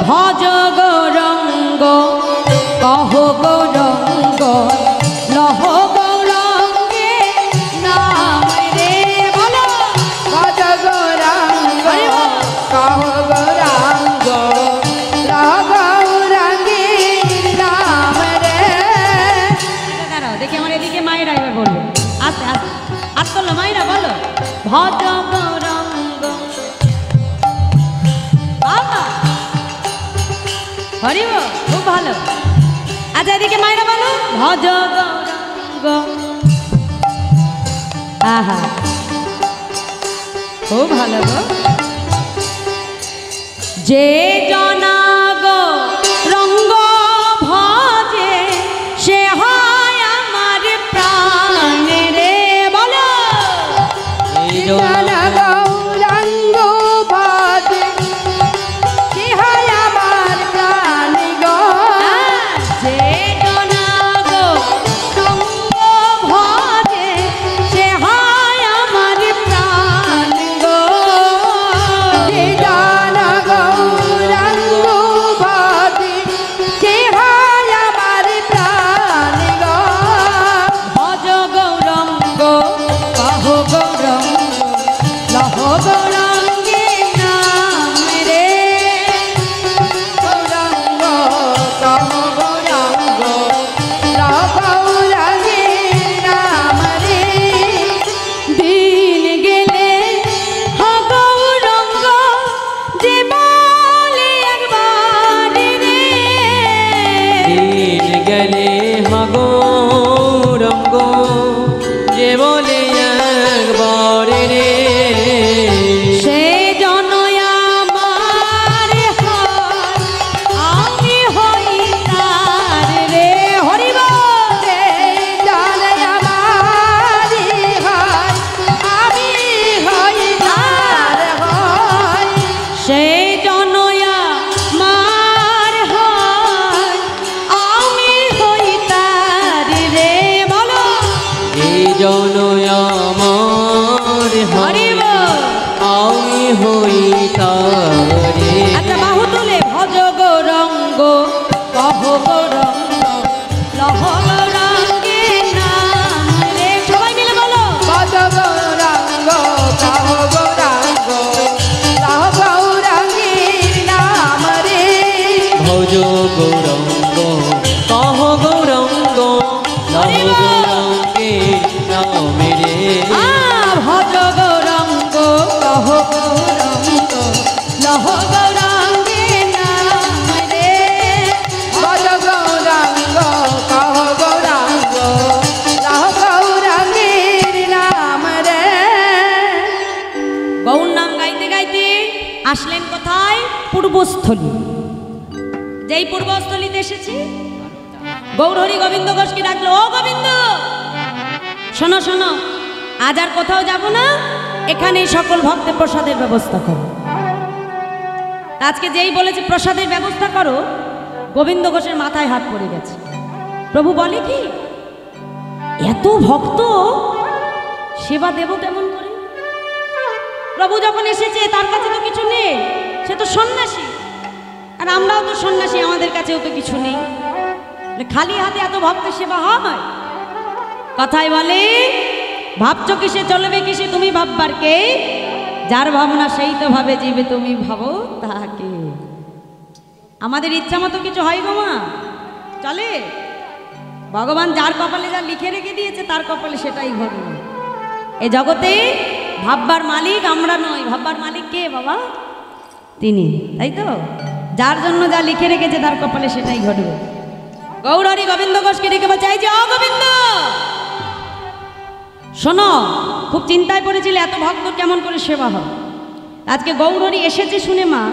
ভজ গৌরঙ্গ কহ গৌরঙ্গ লহ গৌরঙ্গে নাম রে বলো ভজ গৌরঙ্গ কহ গৌরঙ্গ লহ গৌরঙ্গীর নাম রে। দাঁড়াও দেখি আমার এদিকে মায়েরা এবার বলবো আস্তে আস্তে হাত তোলো মায়েরা বলো ভজ গৌরঙ্গ বাবা হরিব খুব ভালো। আচ্ছা এদিকে মায়েরা বলো ভজ গৌরঙ্গ আহা খুব ভালো গো। যে জনাগ রঙ্গ ভজে সে হয় আমার প্রাণ রে বলো জন গৌরঙ্গ ভজে সে হয় আমার প্রাণ গো। যে জনাগ রঙ্গ ভজে সে হয় আমার প্রাণ গো। যে জন গৌরঙ্গ ভজে সে হয় আমার প্রাণ গো। ভজ গৌরঙ্গ কহ গৌরঙ্গ লহ গৌরঙ্গে নাম রে গৌরঙ্গ কহ গৌরঙ্গ লহ গৌরঙ্গীর নাম রে। দিন গেলে হ গৌরঙ্গ যে বলে একবার রে দিন গেলে গৌরঙ্গ যে বলে একবার রে সে জনয়া আমার হয় আমি হই তার রে হরিব যে জন আমারি হয় আমি হই তার হয়। সে জনয়া মার হয় আমি হই তার রে বলো এই জন আমার হরিব আমি হই তারে। আচ্ছা বাহু তুলে ভজ গৌরঙ্গ কহ গৌরঙ্গ লহ গৌরঙ্গে নাম রে সবাই মিলে বলো ভজ গৌরঙ্গ কহ গৌরঙ্গ লহ গৌরঙ্গীর নাম রে। ভজ গৌরঙ্গ কহ গৌরঙ্গ লহ গৌরঙ্গে নাম রে। ভজ গৌরঙ্গ কহ গৌরঙ্গ লহ গৌরঙ্গে নাম রে ভজ গৌরঙ্গ কহ গৌরঙ্গ লহ গৌরঙ্গীর নাম রে। গৌর নাম গাইতে গাইতে আসলেন কোথায় পূর্বস্থলী। যেই পূর্বস্থলীতে এসেছি গৌরহরি গোবিন্দ ঘোষকে ডাকলো ও গোবিন্দ শোনো শোনো আজ আর কোথাও যাব না এখানে সকল ভক্তের প্রসাদের ব্যবস্থা করো। আজকে যেই বলেছে প্রসাদের ব্যবস্থা করো গোবিন্দ ঘোষের মাথায় হাত পড়ে গেছে। প্রভু বলে কি এত ভক্ত সেবা দেব কেমন করে? প্রভু যখন এসেছে তার কাছে তো কিছু নেই, সে তো সন্ন্যাসী আর আমরাও তো সন্ন্যাসী, আমাদের কাছেও তো কিছু নেই, খালি হাতে এত ভক্তের সেবা হয়? কথায় বলে ভাবছো কিসে চলবে কিসে তুমি ভাববার কে, যার ভাবনা সেই তো ভাবে জীবে তুমি ভাবো তাকে। আমাদের ইচ্ছা মতো কিছু হয় গো মা, চলে? ভগবান যার কপালে যা লিখে রেখে দিয়েছে তার কপালে সেটাই ঘটবে। এ জগতে ভাববার মালিক আমরা নই, ভাববার মালিক কে বাবা? তিনি, তাই তো? যার জন্য যা লিখে রেখেছে তার কপালে সেটাই ঘটবে। গৌরহরি গোবিন্দ ঘোষকে ডেকে বলছে এই যে ও গোবিন্দ শোনো, খুব চিন্তায় পড়েছিল এত ভক্ত কেমন করে সেবা হয়। আজকে গৌরহরি এসেছে শুনে মা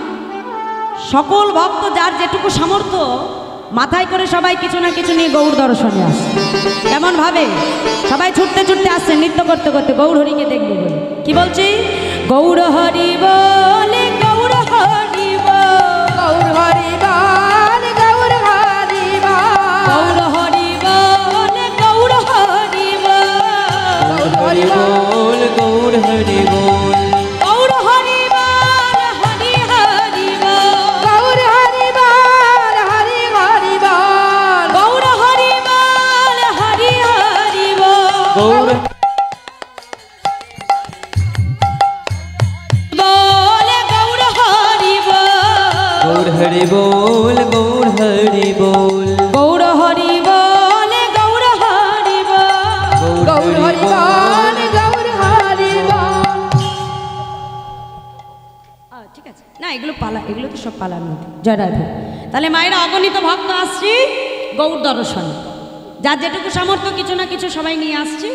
সকল ভক্ত যার যেটুকু সামর্থ্য মাথায় করে সবাই কিছু না কিছু নিয়ে গৌর দর্শনে আসে। কেমন ভাবে সবাই ছুটতে ছুটতে আসছে নৃত্য করতে করতে গৌরহরিকে দেখবে বলে। কি বলছি? গৌরহরি বলে গৌর হরি গৌর হরি বল গৌর হরি বল গৌর হরি বলে গৌর হরি গৌর হরি বল গৌর হরি বল গৌর হরি বল হরি হরি গৌর হরি গৌর হরি বল গৌর হরি বল গৌর হরি বল গৌর হরি বল গৌর হরি বল গৌর হরি বল। ঠিক আছে না, এগুলো পালা, এগুলো তো সব পালার মধ্যে। জয় রাধে। তাহলে মায়েরা অগণিত ভক্ত আসছি গৌর দর্শন, যার যেটুকু সামর্থ্য কিছু না কিছু সবাই নিয়ে আসছে।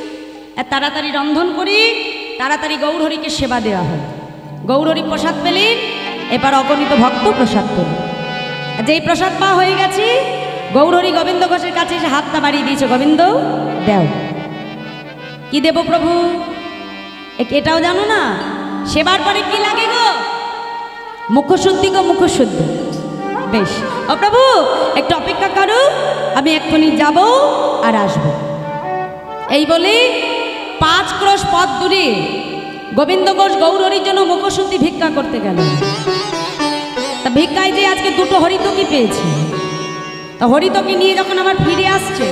আর তাড়াতাড়ি রন্ধন করি, তাড়াতাড়ি গৌরহরিকে সেবা দেওয়া হয়। গৌরহরি প্রসাদ পেলেন, এবার অগণিত ভক্ত প্রসাদ পেল। যেই প্রসাদ পাওয়া হয়ে গেছে, গৌরহরি গোবিন্দ ঘোষের কাছে এসে হাতটা বাড়িয়ে দিয়েছে, গোবিন্দ দেও। কি দেব প্রভু? এটাও জানো না? সেবার পরে কি লাগে গো? মুখশুদ্ধি গো, মুখশুদ্ধি। বেশ, ও প্রভু একটু অপেক্ষা করো, আমি এক্ষুনি যাব আর আসব। এই বলে 5 ক্রোশ পথ দূরে গোবিন্দ ঘোষ গৌরহরির জন্য মুখশুদ্ধি ভিক্ষা করতে গেল। তা ভিক্ষায় যে আজকে 2টো হরিতকি পেয়েছে। তা হরিতকি নিয়ে যখন আবার ফিরে আসছে,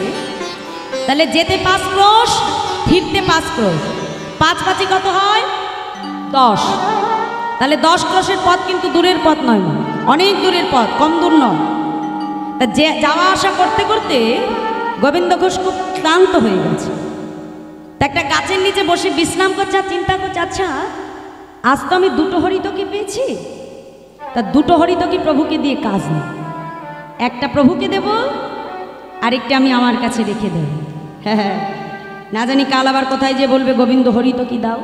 তাহলে যেতে 5 ক্রোশ, ফিরতে 5 ক্রোশ, 5 5 কত হয়? 10। তাহলে 10 ক্রোশের পথ কিন্তু দূরের পথ নয়, অনেক দূরের পথ, কম দূর নয়। তা যে যাওয়া আসা করতে করতে গোবিন্দ ঘোষ খুব ক্লান্ত হয়ে গেছে। তা একটা গাছের নিচে বসে বিশ্রাম করছে, আর চিন্তা করছে, আচ্ছা আজ তো আমি 2টো হরিতকি পেয়েছি, তা 2টো হরিতকি প্রভুকে দিয়ে কাজ নেই। একটা প্রভুকে দেব, আরেকটা আমি আমার কাছে রেখে দেব। হ্যাঁ, না জানি কাল আবার কোথায় যে বলবে গোবিন্দ হরিতকি দাও,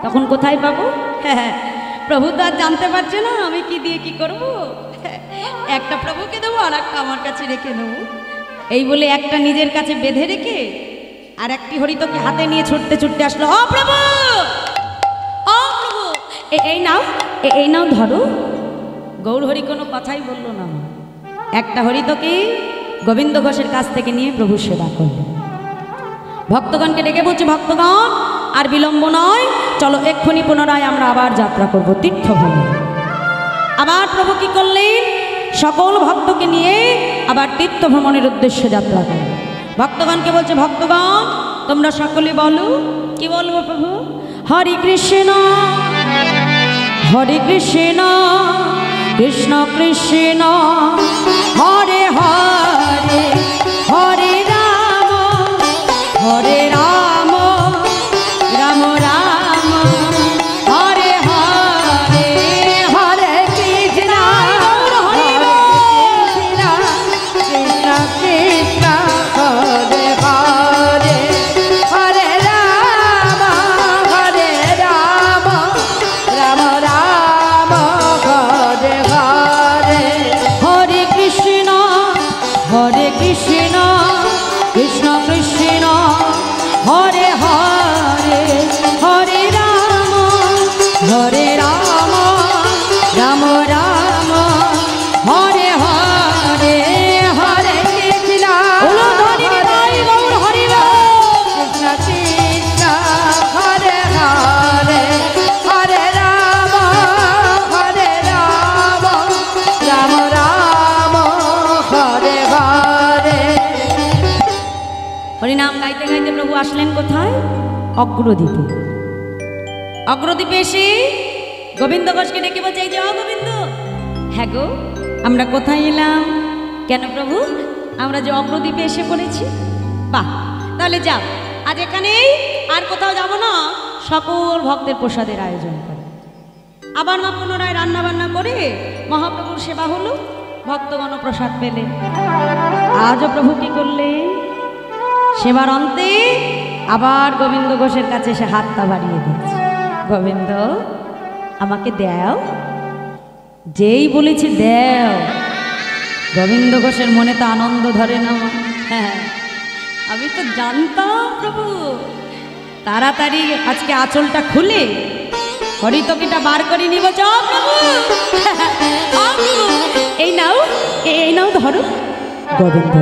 তখন কোথায় পাবো? হ্যাঁ, প্রভু তো আর জানতে পারছে না আমি কি দিয়ে কি করব। একটা প্রভুকে দেবো, আর একটা আমার কাছে রেখে দেবো। এই বলে একটা নিজের কাছে বেঁধে রেখে আর একটি হরিতকি হাতে নিয়ে ছুটতে ছুটতে আসলো। ও প্রভু, ও প্রভু, এই নাও, এই নাও ধরো। গৌরহরি কোনো কথাই বলল না। একটা হরিতকি গোবিন্দ ঘোষের কাছ থেকে নিয়ে প্রভু সেবা করলেন। ভক্তগণকে ডেকে বলছে, ভক্তগণ আর বিলম্ব নয়, চলো এক্ষুনি পুনরায় আমরা আবার যাত্রা করব তীর্থভূমি। আবার প্রভু কি করলেন? সকল ভক্তকে নিয়ে আবার তীর্থ ভ্রমণের উদ্দেশ্যে যাত্রা করলেন। ভক্তগণকে বলছে, ভক্তগণ তোমরা সকলে বলো। কি বলবো প্রভু? হরে কৃষ্ণ হরে কৃষ্ণ কৃষ্ণ কৃষ্ণ হরে হরে হরে রাম হরে রাম রাম রাম হরে হরে হরে কৃষ্ণ হরে কৃষ্ণ কৃষ্ণ কৃষ্ণ হরে হরে হরে রাম রাম রাম হরে হরে। হরে কৃষ্ণ কৃষ্ণ কৃষ্ণ হরে হরে হরে রাম রাম রাম হরে হরে হরে কৃষ্ণ ওলো ধরি নিতাই গৌর হরি বল। কৃষ্ণ কৃষ্ণ হরে হরে হরে রাম রাম রাম হরে হরে। হরিনাম গাইতে গাইতে প্রভু আসলেন কোথায়? অগ্রদ্বীপে। অগ্রদ্বীপে এসে গোবিন্দ ঘোষকে ডেকে বলছে, এই যে গোবিন্দ, হ্যাঁ গো আমরা কোথায় এলাম? কেন প্রভু? আমরা যে অগ্রদ্বীপে এসে পড়েছি। বাহ, তাহলে যাও, আজ এখানেই, আর কোথাও যাব না। সকল ভক্তের প্রসাদের আয়োজন করে আবার মা পুনরায় রান্না বান্না করে মহাপ্রভুর সেবা হলো, ভক্তগণ প্রসাদ পেলেন। আজও প্রভু কি করলেন? সেবার অন্তে আবার গোবিন্দ ঘোষের কাছে এসে হাতটা বাড়িয়ে দিয়েছে, গোবিন্দ আমাকে দাও। যেই বলেছি দাও, গোবিন্দ ঘোষের মনে তো আনন্দ ধরে না। হ্যাঁ, আমি তো জানতাম প্রভু। তাড়াতাড়ি আজকে আঁচলটা খুলে হরিতকিটা বার করে নিব। যাও প্রভু, এই নাও, এই নাও ধরো। গোবিন্দ,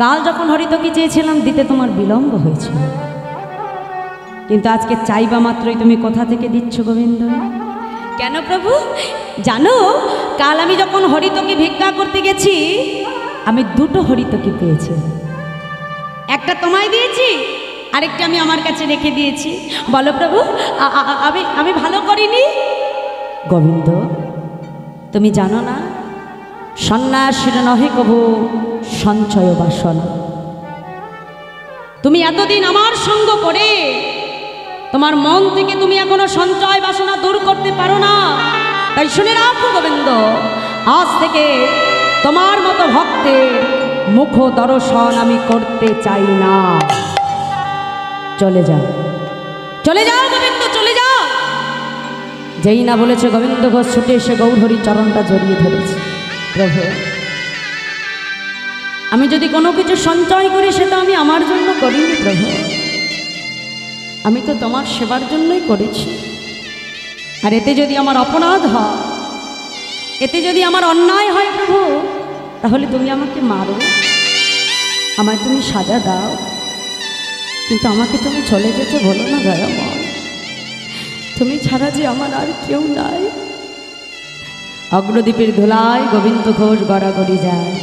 কাল যখন হরিতকি চেয়েছিলাম দিতে তোমার বিলম্ব হয়েছিল, কিন্তু আজকে চাইবা মাত্রই তুমি কোথা থেকে দিচ্ছ গোবিন্দ? কেন প্রভু? জানো কাল আমি যখন হরিতকি ভিক্ষা করতে গেছি, আমি 2টো হরিতকি পেয়েছি। একটা তোমায় দিয়েছি, আরেকটা আমি আমার কাছে রেখে দিয়েছি। বলো প্রভু, আমি ভালো করিনি? গোবিন্দ, তুমি জানো না, সন্ন্যাসীর নহে কভু সঞ্চয় বাসনা। তুমি এতদিন আমার সঙ্গ করে তোমার মন থেকে তুমি এখনো সঞ্চয় বাসনা দূর করতে পারো না। তাই শুনে রাখো গোবিন্দ, আজ থেকে তোমার মতো ভক্তের মুখ দর্শন আমি করতে চাই না। চলে যাও, চলে যাও গোবিন্দ, চলে যাও। যেই না বলেছে গোবিন্দ ঘোষ ছুটে এসে গৌরহরি চরণটা জড়িয়ে ধরেছে। প্রভু, আমি যদি কোনো কিছু সঞ্চয় করি সেটা আমি আমার জন্য করিনি প্রভু, আমি তো তোমার সেবার জন্যই করেছি। আর এতে যদি আমার অপরাধ হয়, এতে যদি আমার অন্যায় হয় প্রভু, তাহলে তুমি আমাকে মারো, আমায় তুমি সাজা দাও, কিন্তু আমাকে তুমি চলে যেতে বলো না দয়াময়। তুমি ছাড়া যে আমার আর কেউ নাই। অগ্রদ্বীপের ধুলায় গোবিন্দ ঘোষ গড়াগড়ি যায়।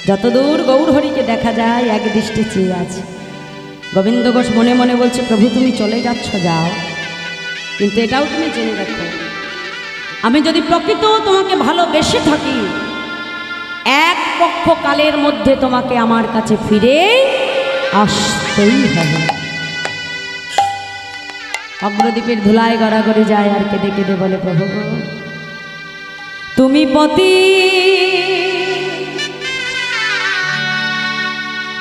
যতদূর গৌরহরিকে দেখা যায় এক দৃষ্টি চেয়ে আছে। গোবিন্দ ঘোষ মনে মনে বলছে, প্রভু তুমি চলে যাচ্ছ, যাও, কিন্তু এটাও তুমি জেনে রাখো, আমি যদি প্রকৃত তোমাকে ভালোবেসে থাকি, এক পক্ষ কালের মধ্যে তোমাকে আমার কাছে ফিরে আসতেই হবে। অগ্রদ্বীপের ধুলায় গড়াগড়ি যায় আর কেঁদে কেঁদে বলে, প্রভু তুমি পতি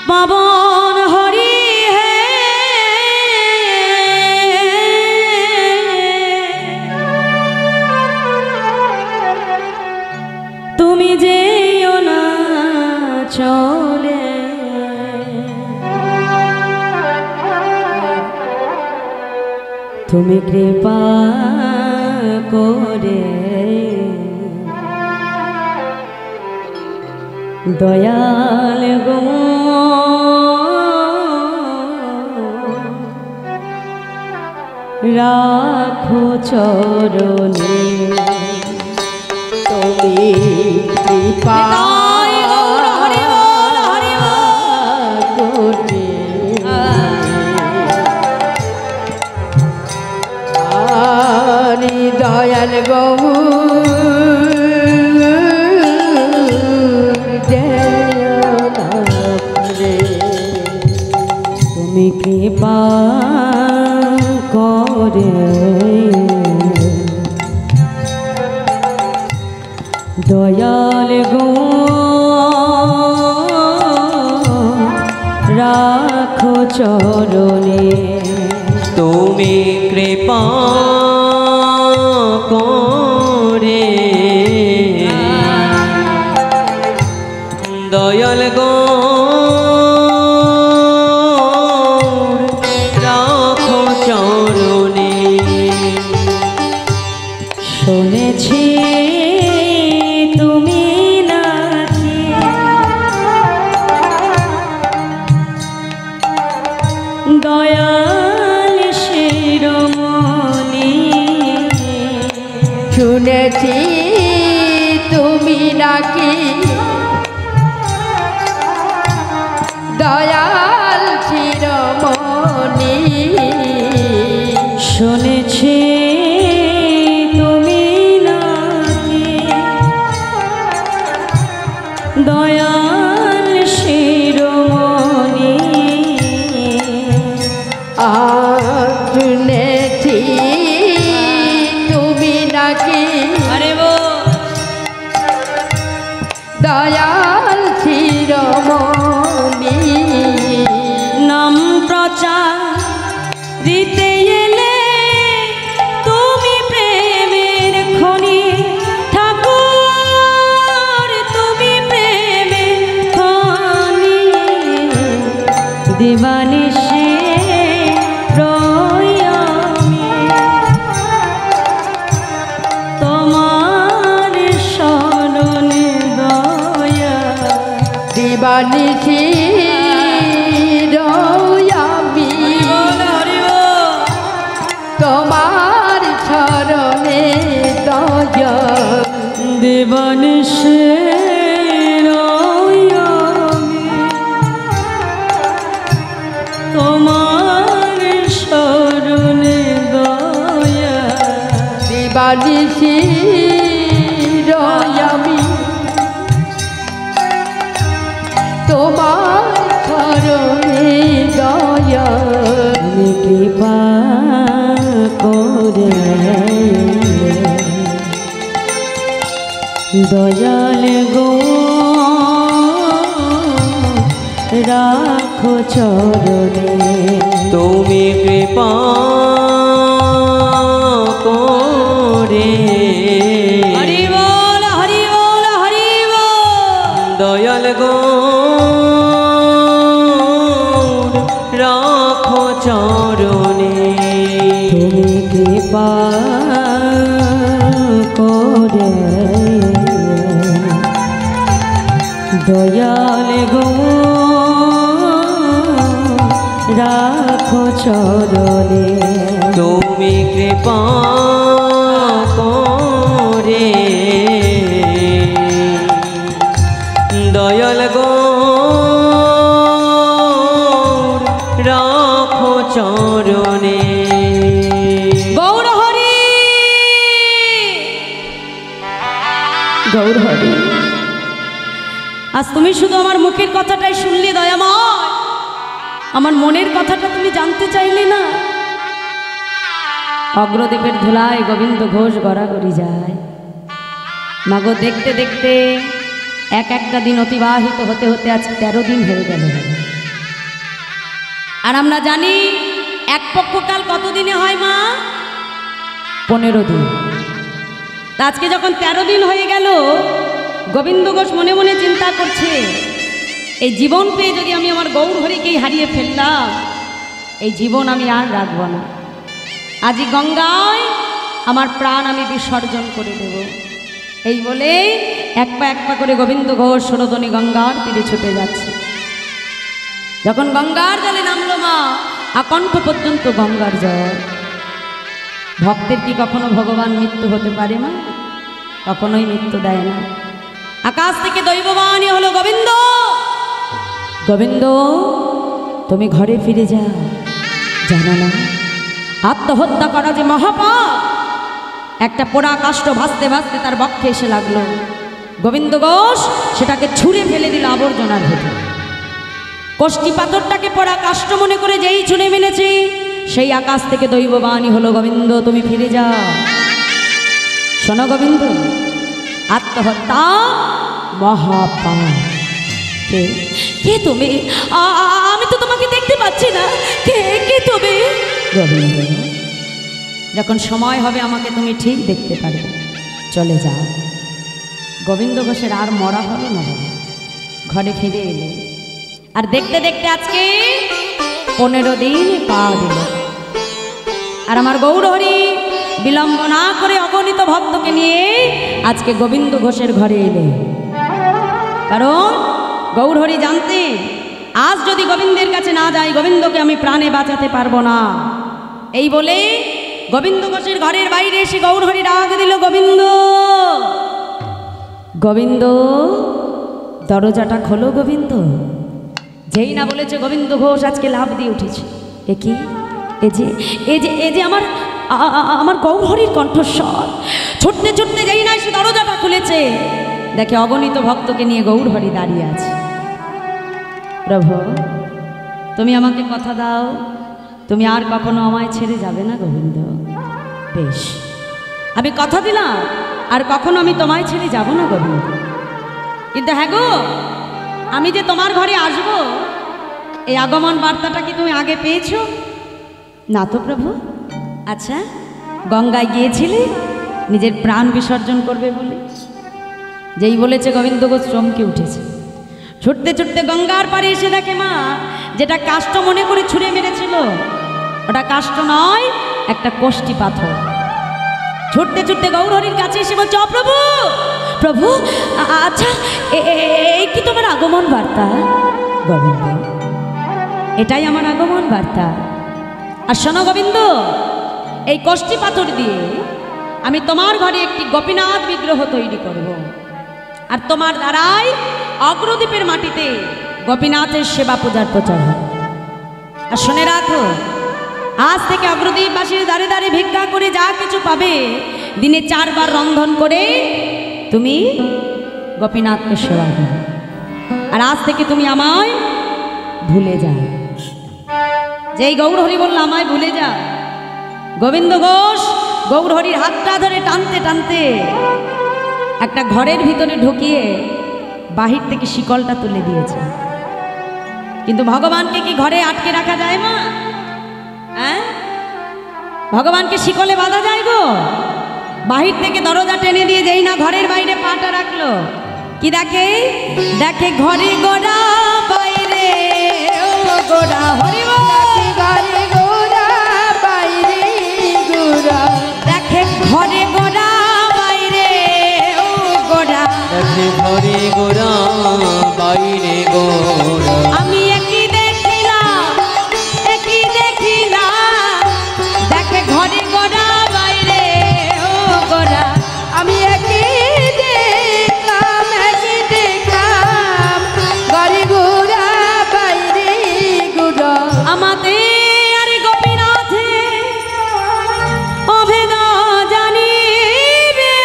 পাবন হরি হে, তুমি যেও না চলে, তুমি কৃপা করে দয়াল গো রাখো চরণে, তুমি কৃপা করে আরে দয়াল তুমি কৃপা করে দয়াল গো রাখো চরণে, তুমি কৃপা করে দয়াল গো রাখো চরণে। শুনেছি তুমি নাকি দয়াল শিরোমণি, শুনেছি তুমি নাকি দয়াল শিরোমণি, শুনেছি তুমি নাকি দয়াল শিরোমণি, আর শুনেছি তুমি নাকি দয়াল শিরোমণি, নাম প্রচার দিতে এলে তুমি প্রেমের খনি, ঠাকুর তুমি প্রেমের খনি, দিবানিশি রই আমি তোমার শরণে দয়া, দিবানিশি রয়ামি তোমার শরণে দয়া, দিবানিশি রই আমি তোমার শরণে দয়া, দিবানিশি চরণে দয়া তুমি কৃপা করে দয়াল গো রাখো চরণে তুমি কৃপা করে হরি বল হরি বল হরি বল। দয়াল গো রাখো চরণে তুমি কৃপা করে দয়াল গো রাখো চরণে তুমি কৃপা করে দয়াল গো রাখো চরণে। গৌর হরি গৌর হরি। আজ তুমি শুধু আমার মুখের কথাটাই শুনলে দয়াময়, আমার মনের কথাটা তুমি জানতে চাইলে না। অগ্রদ্বীপের ধুলায় গোবিন্দ ঘোষ গড়াগড়ি যায়। মাগো দেখতে দেখতে একটা দিন অতিবাহিত হতে হতে আজ 13 দিন হয়ে গেল। আর আমরা জানি এক পক্ষকাল কত দিনে হয় মা? 15 দিন। তা আজকে যখন 13 দিন হয়ে গেল, গোবিন্দ ঘোষ মনে মনে চিন্তা করছে, এই জীবন পেয়ে যদি আমি আমার গৌর হরিকেই হারিয়ে ফেললাম, এই জীবন আমি আর রাখব না। আজই গঙ্গায় আমার প্রাণ আমি বিসর্জন করে দেব। এই বলে এক পা করে গোবিন্দ ঘোষ সরোদনী গঙ্গার তীরে ছুটে যাচ্ছে। যখন গঙ্গার জলে নামলো মা, আকণ্ঠ পর্যন্ত গঙ্গার জল। ভক্তের কি কখনো ভগবান মৃত্যু হতে পারে মা? কখনোই মৃত্যু দেয় না। আকাশ থেকে দৈববাণী হলো, গোবিন্দ গোবিন্দ তুমি ঘরে ফিরে যাও। জানো না আত্মহত্যা করা যে মহাপাপ। একটা পোড়া কাষ্ঠ ভাসতে ভাসতে তার বক্ষে এসে লাগলো। গোবিন্দ ঘোষ সেটাকে ছুঁড়ে ফেলে দিল আবর্জনার ভেতর। কষ্টি পাথরটাকে পোড়া কাষ্ঠ মনে করে যেই ছুঁড়ে মেলেছে, সেই আকাশ থেকে দৈববাণী হলো, গোবিন্দ তুমি ফিরে যাও। শোনো গোবিন্দ, আত্মহত্যা মহাপাপ। কে তুমি? আমি তো তোমাকে দেখতে পাচ্ছি না। কে তুমি? গোবিন্দ, যখন সময় হবে আমাকে তুমি ঠিক দেখতে পারবে, চলে যাও। গোবিন্দ ঘোষের আর মরা হলো না, ঘরে ফিরে এলে। আর দেখতে দেখতে আজকে 15 দিন পা দিল। আর আমার গৌর হরি বিলম্ব না করে অগণিত ভক্তকে নিয়ে আজকে গোবিন্দ ঘোষের ঘরে এলে। কারণ গৌর হরি জানতে, আজ যদি গোবিন্দের কাছে না যাই, গোবিন্দকে আমি প্রাণে বাঁচাতে পারবো না। এই বলে গোবিন্দ ঘোষের ঘরের বাইরে এসে গৌর হরি ডাক দিল, গোবিন্দ গোবিন্দ দরজাটা খোলো গোবিন্দ। যেই না বলেছে, গোবিন্দ ঘোষ আজকে লাফ দিয়ে উঠেছে। এ কি? এ যে আমার গৌর হরির কণ্ঠস্বর। ছুটতে ছুটতে যেই না এসে দরজাটা খুলেছে, দেখে অগণিত ভক্তকে নিয়ে গৌর হরি দাঁড়িয়ে আছে। প্রভু তুমি আমাকে কথা দাও, তুমি আর কখনো আমায় ছেড়ে যাবে না গোবিন্দ। বেশ, আমি কথা দিলাম, আর কখনো আমি তোমায় ছেড়ে যাব না গোবিন্দ। কিন্তু হ্যাঁ গো, আমি যে তোমার ঘরে আসব, এই আগমন বার্তাটা কি তুমি আগে পেয়েছো? না তো প্রভু। আচ্ছা, গঙ্গায় গিয়েছিলে নিজের প্রাণ বিসর্জন করবে বলে? যেই বলেছে গোবিন্দ ঘোষ চমকে উঠেছে। ছুটতে ছুটতে গঙ্গার পাড়ে এসে দেখে মা, যেটা কাষ্ঠ মনে করে ছুঁড়ে মেরেছিল, ওটা কাষ্ঠ নয়, একটা কষ্টি পাথর। ছুটতে ছুটতে গৌর হরির কাছে এসে বলছে, প্রভু প্রভু, আচ্ছা এই কি তোমার আগমন বার্তা? গোবিন্দ, এটাই আমার আগমন বার্তা। আর শোনো গোবিন্দ, এই কষ্টি পাথর দিয়ে আমি তোমার ঘরে একটি গোপীনাথ বিগ্রহ তৈরি করব। আর তোমার দ্বারাই অগ্রদ্বীপের মাটিতে গোপীনাথের সেবা পূজার প্রচার হবে। আর শুনে রাখো, আজ থেকে অগ্রদ্বীপবাসীর দ্বারে দ্বারে ভিক্ষা করে যা কিছু পাবে, দিনে 4 বার রন্ধন করে তুমি গোপীনাথকে সেবা করো। আর আজ থেকে তুমি আমায় ভুলে যায়। যেই গৌরহরি বলল আমায় ভুলে যা, গোবিন্দ ঘোষ গৌরহরির হাতটা ধরে টানতে টানতে একটা ঘরের ভিতরে ঢুকিয়ে বাহির থেকে শিকলটা তুলে দিয়েছে। কিন্তু ভগবানকে কি ঘরে আটকে রাখা যায় মা? হ্যাঁ, ভগবানকে শিকলে বাঁধা যায় গো? বাহির থেকে দরজা টেনে দিয়ে যেই না ঘরের বাইরে পাটা রাখলো, কি দেখে? দেখে ঘরে গোড়া বাইরে ও গোড়া হরি বল। ঘরে গোরা বাইরে গোরা, দেখে ঘরে গোড়া বাইরে ও গোড়া। দেখে ঘরে গোরা বাইরে গোরা, আমি একই দেখিলাম একই দেখিলাম, দেখে ঘরে গোড়া বাইরে ও গোড়া। আমি একই দেখলাম ঘরে গোরা বাইরে গোরা। আমাদের গোপীনাথে অভেদ জানিবে,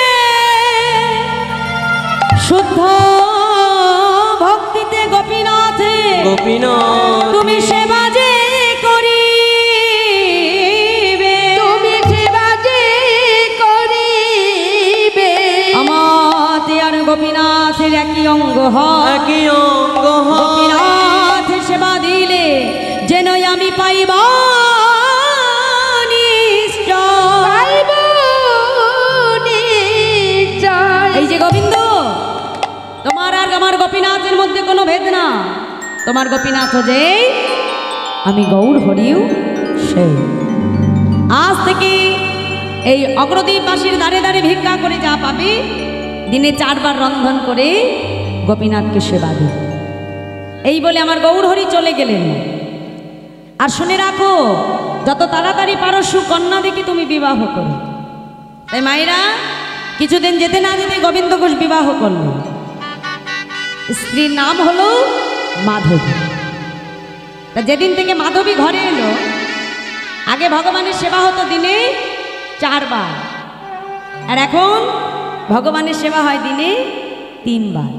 শুদ্ধ ভক্তিতে গোপীনাথে গোপীনাথ তুমি সেবা যে করিবে, তুমি সেবা যে করিবে। আমাদের আর গোপীনাথের একই অঙ্গ হয়। একই অঙ্গ হয়। গোপীনাথ সেবা দিলে যেন আমি পাইব নিশ্চয়। পাইব নিশ্চয়। এই যে গোবিন্দ, তোমার আর আমার গোপীনাথের মধ্যে কোনো ভেদ না। তোমার গোপীনাথ যে, আমি গৌর হরিও সেই। আজ থেকে এই অগ্রদ্বীপবাসীর দ্বারে দ্বারে ভিক্ষা করে যা পাবে, দিনে 4 বার রন্ধন করে গোপীনাথকে সেবা দিই। এই বলে আমার গৌর হরি চলে গেলেন। আর শুনে রাখো, যত তাড়াতাড়ি পারো সুকন্যা দেখে তুমি বিবাহ করো। তাই মায়েরা কিছুদিন যেতে না যেতে গোবিন্দ ঘোষ বিবাহ করলেন। স্ত্রীর নাম হলো মাধবী। তা যেদিন থেকে মাধবী ঘরে এলো, আগে ভগবানের সেবা হতো দিনে 4 বার, আর এখন ভগবানের সেবা হয় দিনে 3 বার।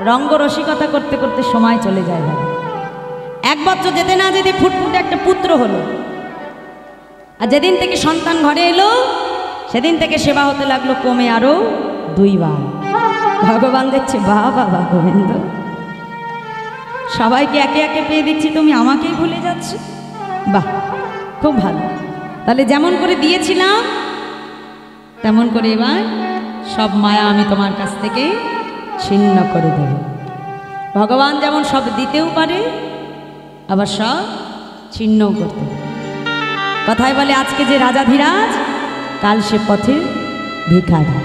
রঙ্গ রসিকতা করতে করতে সময় চলে যায়। 1 বছর যেতে না যেতে ফুটফুটে একটা পুত্র হলো। আর যেদিন থেকে সন্তান ঘরে এলো, সেদিন থেকে সেবা হতে লাগলো কমে আরো 2 বার। ভগবান দেখছে, বাহ বাবা গোবিন্দ, সবাইকে একে একে পেয়ে দিচ্ছি, তুমি আমাকেই ভুলে যাচ্ছ। বাহ, খুব ভালো। তাহলে যেমন করে দিয়েছিলাম তেমন করে এবার সব মায়া আমি তোমার কাছ থেকে ছিন্ন করে দেব। ভগবান যেমন সব দিতেও পারে, আবার সব ছিন্নও করতে পারে। কথায় বলে, আজকে যে রাজাধিরাজ, কাল সে পথের ভিখারি।